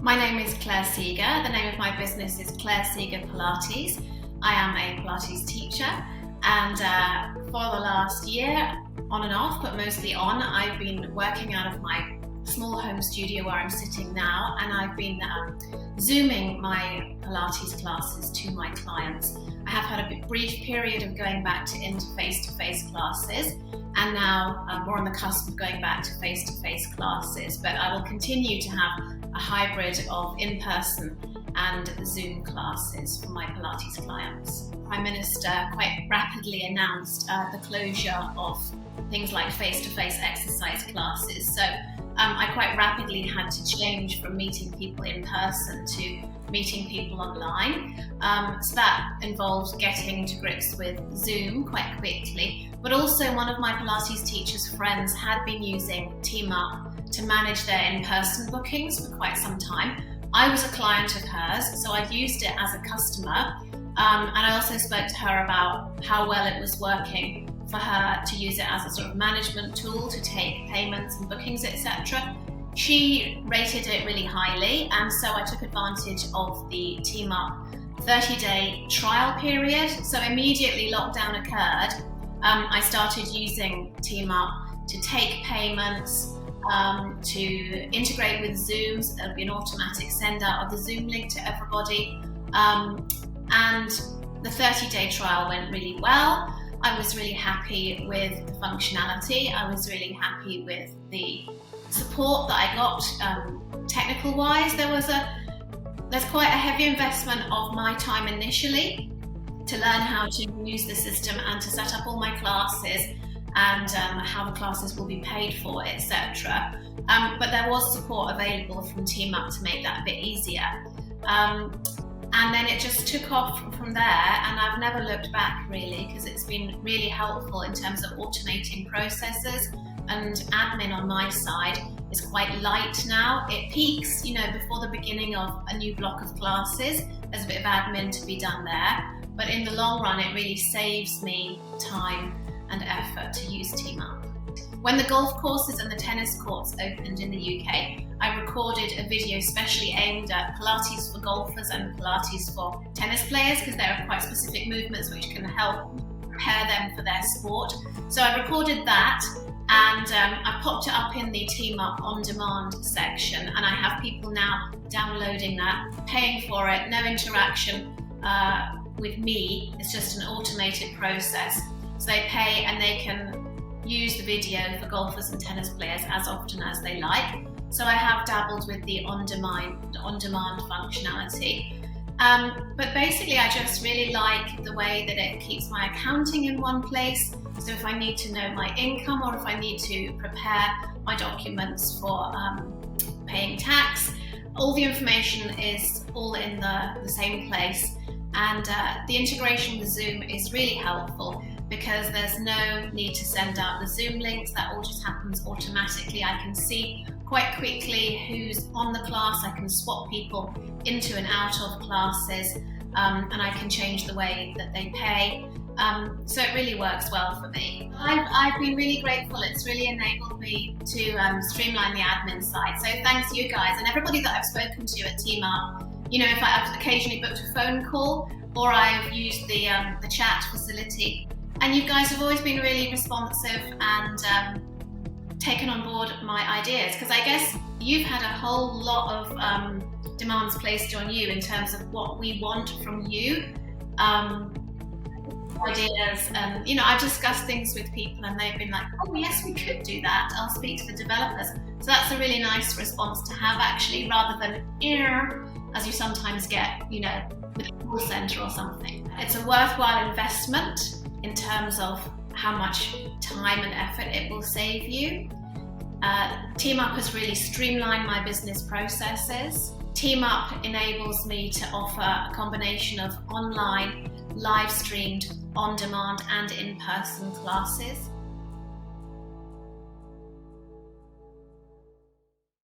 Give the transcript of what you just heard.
My name is Claire Seager. The name of my business is Claire Seager Pilates. I am a Pilates teacher, and for the last year, on and off, but mostly on, I've been working out of my small home studio where I'm sitting now, and I've been Zooming my Pilates classes to my clients. I have had a brief period of going back into face-to-face classes, and now we're on the cusp of going back to face-to-face classes, but I will continue to have a hybrid of in-person and Zoom classes for my Pilates clients. The Prime Minister quite rapidly announced the closure of things like face-to-face exercise classes, so I quite rapidly had to change from meeting people in person to meeting people online. So that involved getting to grips with Zoom quite quickly, but also one of my Pilates teachers' friends had been using TeamUp to manage their in-person bookings for quite some time. I was a client of hers, so I'd used it as a customer, and I also spoke to her about how well it was working for her to use it as a sort of management tool to take payments and bookings, etc. She rated it really highly, and so I took advantage of the TeamUp 30-day trial period. So immediately lockdown occurred, I started using TeamUp to take payments, to integrate with Zoom, so there'll be an automatic send out of the Zoom link to everybody, and the 30-day trial went really well. I was really happy with the functionality. I was really happy with the support that I got technical wise. There's quite a heavy investment of my time initially to learn how to use the system and to set up all my classes and how the classes will be paid for, etc. But there was support available from TeamUp to make that a bit easier. And then it just took off from there, and I've never looked back really, because it's been really helpful in terms of automating processes, and admin on my side is quite light now. It peaks, before the beginning of a new block of classes. There's a bit of admin to be done there, but in the long run it really saves me time and effort to use TeamUp. When the golf courses and the tennis courts opened in the UK, I recorded a video specially aimed at Pilates for golfers and Pilates for tennis players, because there are quite specific movements which can help prepare them for their sport. So I recorded that, and I popped it up in the TeamUp on demand section, and I have people now downloading that, paying for it, no interaction with me. It's just an automated process. So they pay and they can use the video for golfers and tennis players as often as they like. So I have dabbled with the on-demand functionality. But basically I just really like the way that it keeps my accounting in one place. So if I need to know my income, or if I need to prepare my documents for paying tax, all the information is all in the same place. And the integration with Zoom is really helpful, because there's no need to send out the Zoom links. That all just happens automatically. I can see quite quickly who's on the class. I can swap people into and out of classes, and I can change the way that they pay. So it really works well for me. I've been really grateful. It's really enabled me to streamline the admin side. So thanks you guys and everybody that I've spoken to at TeamUp. If I've occasionally booked a phone call, or I've used the chat facility, and you guys have always been really responsive and taken on board my ideas, because I guess you've had a whole lot of demands placed on you in terms of what we want from you. Ideas, and I've discussed things with people and they've been like, oh yes, we could do that, I'll speak to the developers. So that's a really nice response to have, actually, rather than as you sometimes get, with a call centre or something. It's a worthwhile investment in terms of how much time and effort it will save you. TeamUp has really streamlined my business processes. TeamUp enables me to offer a combination of online, live streamed, on-demand and in-person classes.